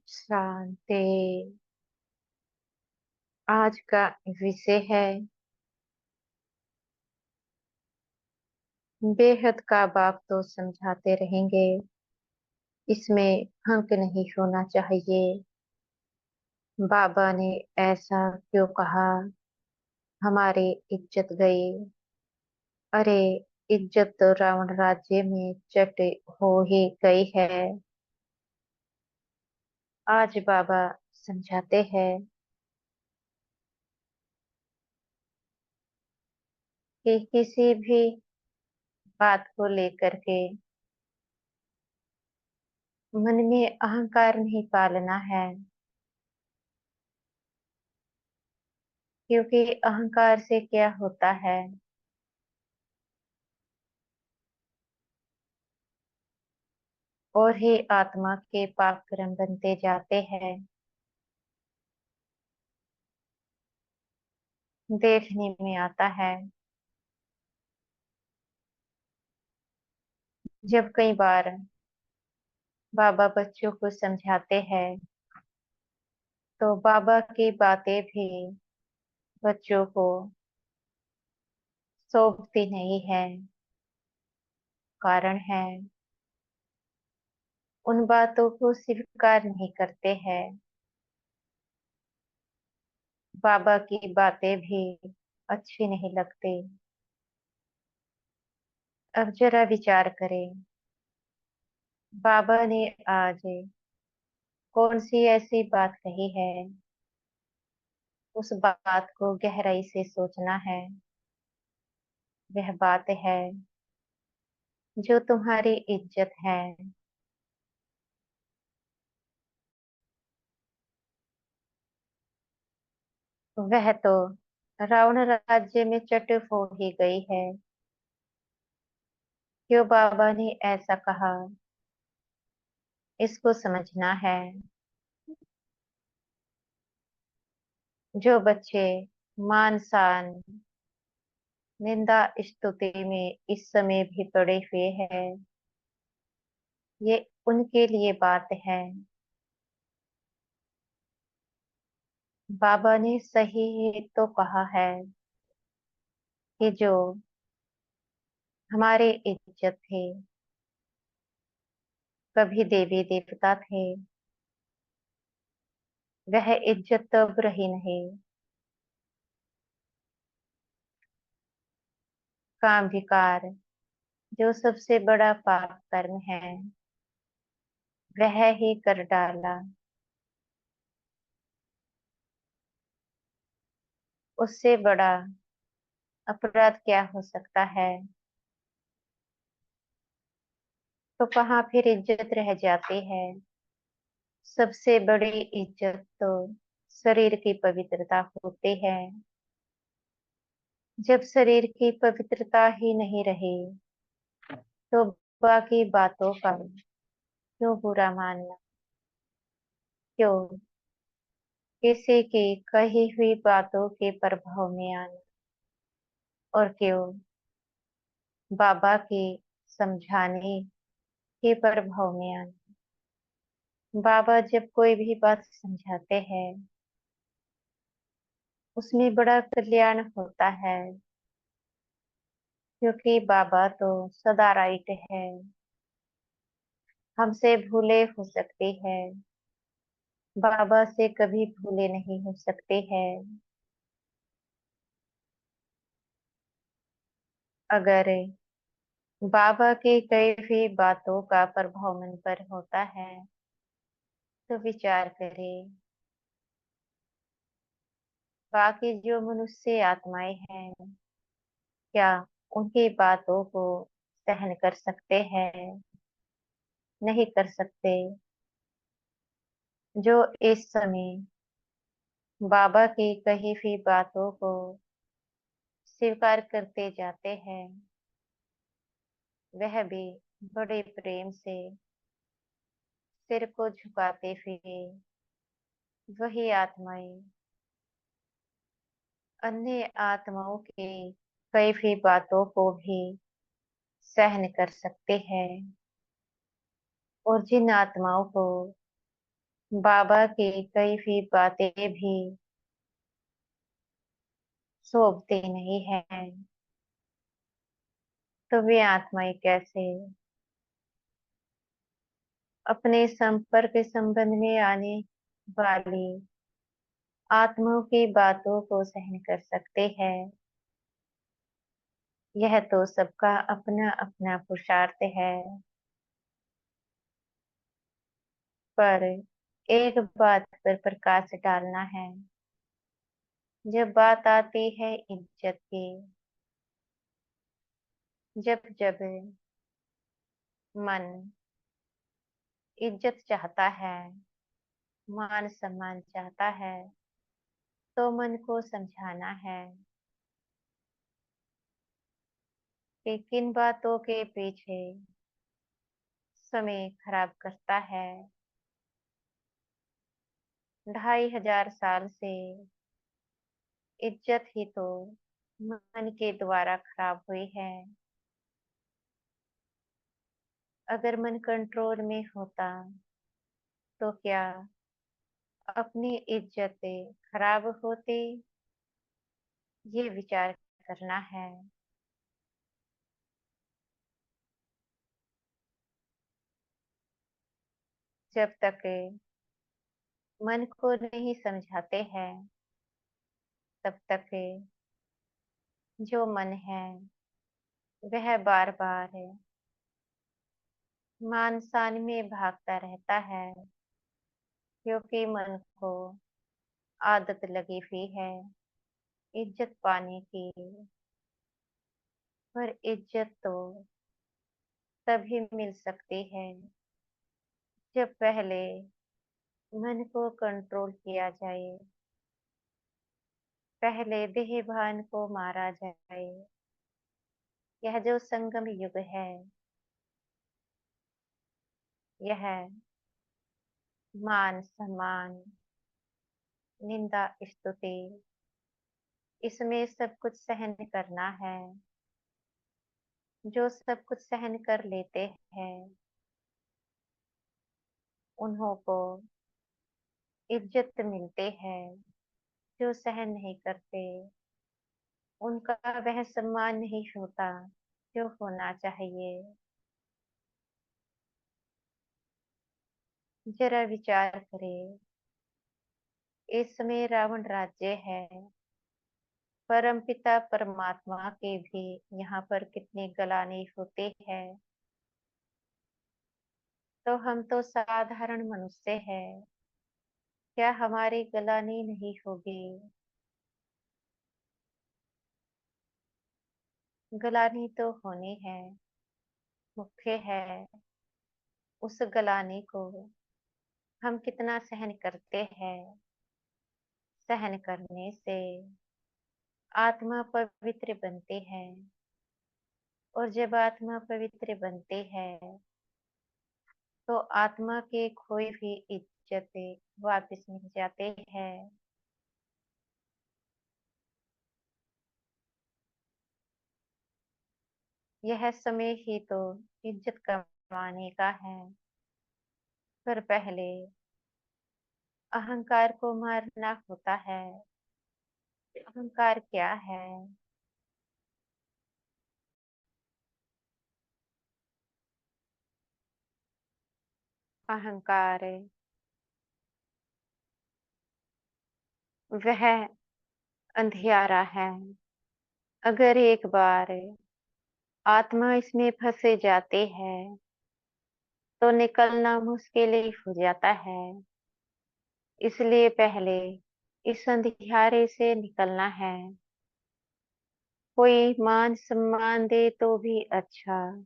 शांति। आज का विषय है बेहद का बाप तो समझाते रहेंगे, इसमें हंक नहीं होना चाहिए। बाबा ने ऐसा क्यों कहा? हमारी इज्जत गई। अरे, इज्जत तो रावण राज्य में चट हो ही गई है। आज बाबा समझाते हैं कि किसी भी बात को लेकर के मन में अहंकार नहीं पालना है, क्योंकि अहंकार से क्या होता है? और ही आत्मा के पाप कर्म बनते जाते हैं। देखने में आता है, जब कई बार बाबा बच्चों को समझाते हैं तो बाबा की बातें भी बच्चों को शोभती नहीं है। कारण है, उन बातों को स्वीकार नहीं करते हैं। बाबा की बातें भी अच्छी नहीं लगती। अब जरा विचार करें, बाबा ने आज कौन सी ऐसी बात कही है? उस बात को गहराई से सोचना है। वह बात है जो तुम्हारी इज्जत है। वह तो रावण राज्य में चट हो ही गई है। क्यों बाबा ने ऐसा कहा, इसको समझना है। जो बच्चे मान शान निंदा स्तुति में इस समय भी पड़े हुए हैं, ये उनके लिए बात है। बाबा ने सही ही तो कहा है कि जो हमारे इज्जत थे, कभी देवी देवता थे, वह इज्जत तो अब रही नहीं। काम विकार जो सबसे बड़ा पाप कर्म है, वह ही कर डाला। उससे बड़ा अपराध क्या हो सकता है? तो कहाँ फिर इज्जत रह जाती है? सबसे बड़ी इज्जत तो शरीर की पवित्रता होती है। जब शरीर की पवित्रता ही नहीं रही, तो बाकी बातों का क्यों बुरा मानना? क्यों किसी की कही हुई बातों के प्रभाव में आना? और क्यों बाबा की समझाने के प्रभाव में आना? बाबा जब कोई भी बात समझाते हैं, उसमें बड़ा कल्याण होता है, क्योंकि बाबा तो सदा राइट है। हमसे भूले हो सकते हैं, बाबा से कभी भूले नहीं हो सकते हैं। अगर बाबा की कई भी बातों का प्रभाव मन पर होता है, तो विचार करें, बाकी जो मनुष्य आत्माएं हैं, क्या उनकी बातों को सहन कर सकते हैं? नहीं कर सकते। जो इस समय बाबा की कही हुई बातों को स्वीकार करते जाते हैं, वह भी बड़े प्रेम से सिर को झुकाते हुए वही आत्माएं अन्य आत्माओं की कई भी बातों को भी सहन कर सकते हैं। और जिन आत्माओं को बाबा की कई भी बातें भी शोभते नहीं हैं, तो वे आत्माएं कैसे अपने संपर्क संबंध में आने वाली आत्माओं की बातों को सहन कर सकते हैं। यह तो सबका अपना अपना पुरुषार्थ है। पर एक बात पर प्रकाश डालना है। जब बात आती है इज्जत की, जब जब मन इज्जत चाहता है, मान सम्मान चाहता है, तो मन को समझाना है कि किन बातों के पीछे समय खराब करता है। 2500 साल से इज्जत ही तो मन के द्वारा खराब हुई है। अगर मन कंट्रोल में होता तो क्या अपनी इज्जतें खराब होती? ये विचार करना है। जब तक मन को नहीं समझाते हैं, तब तक जो मन है वह बार बार मान सान में भागता रहता है, क्योंकि मन को आदत लगी हुई है इज्जत पाने की। पर इज्जत तो तभी मिल सकती है जब पहले मन को कंट्रोल किया जाए, पहले देहभान को मारा जाए। यह जो संगम युग है, यह मान सम्मान निंदा स्तुति, इसमें सब कुछ सहन करना है। जो सब कुछ सहन कर लेते हैं, उन्हों को इज्जत मिलते हैं। जो सहन नहीं करते, उनका वह सम्मान नहीं होता जो होना चाहिए। जरा विचार करें, इस समय रावण राज्य है, परमपिता परमात्मा के भी यहाँ पर कितने गलाने होते हैं। तो हम तो साधारण मनुष्य हैं, क्या हमारी गलानी नहीं होगी? गलानी तो होनी है, मुख्य है उस गलानी को हम कितना सहन करते हैं। सहन करने से आत्मा पवित्र बनती है, और जब आत्मा पवित्र बनती है, तो आत्मा के खोई हुई इज्जत वापस मिल जाते हैं। यह समय ही तो इज्जत कमाने का है। पर पहले अहंकार को मारना होता है। अहंकार क्या है? अहंकार वह अंधियारा है। अगर एक बार आत्मा इसमें फंसे जाती है, तो निकलना मुश्किल ही हो जाता है। इसलिए पहले इस अंधियारे से निकलना है। कोई मान सम्मान दे तो भी अच्छा,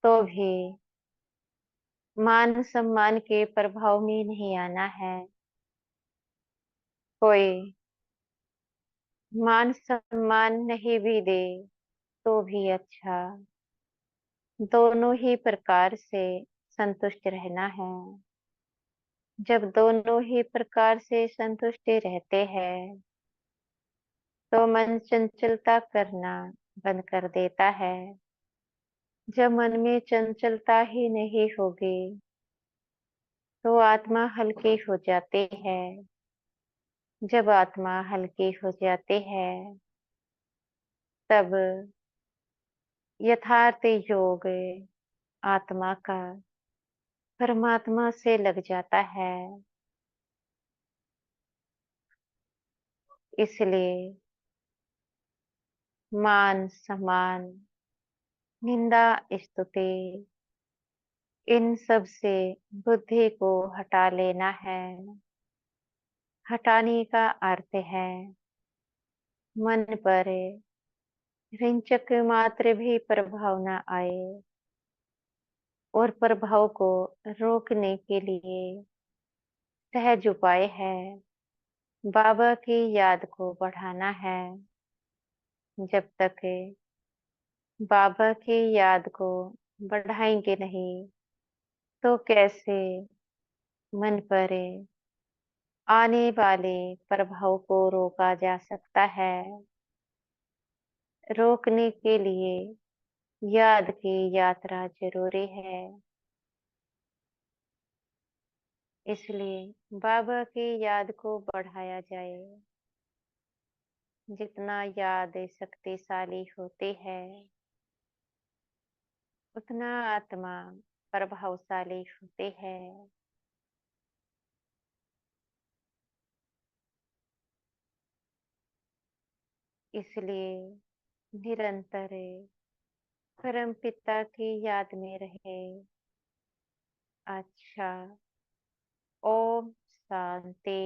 तो भी मान सम्मान के प्रभाव में नहीं आना है। कोई मान सम्मान नहीं भी दे तो भी अच्छा, दोनों ही प्रकार से संतुष्ट रहना है। जब दोनों ही प्रकार से संतुष्ट रहते हैं, तो मन चंचलता करना बंद कर देता है। जब मन में चंचलता ही नहीं होगी, तो आत्मा हल्की हो जाती है। जब आत्मा हल्की हो जाती है, तब यथार्थ योग आत्मा का परमात्मा से लग जाता है। इसलिए मान सम्मान, निंदा, स्तुति, इन सब से बुद्धि को हटा लेना है। हटाने का अर्थ है मन पर रिंचक मात्र भी प्रभाव न आए, और प्रभाव को रोकने के लिए सहज उपाय है बाबा की याद को बढ़ाना है। जब तक बाबा की याद को बढ़ाएंगे नहीं, तो कैसे मन पर आने वाले प्रभाव को रोका जा सकता है। रोकने के लिए याद की यात्रा जरूरी है। इसलिए बाबा की याद को बढ़ाया जाए। जितना याद शक्तिशाली होती है, उतना आत्मा प्रभावशाली होती है। इसलिए निरंतर परम पिता की याद में रहे। अच्छा। ओम शांति।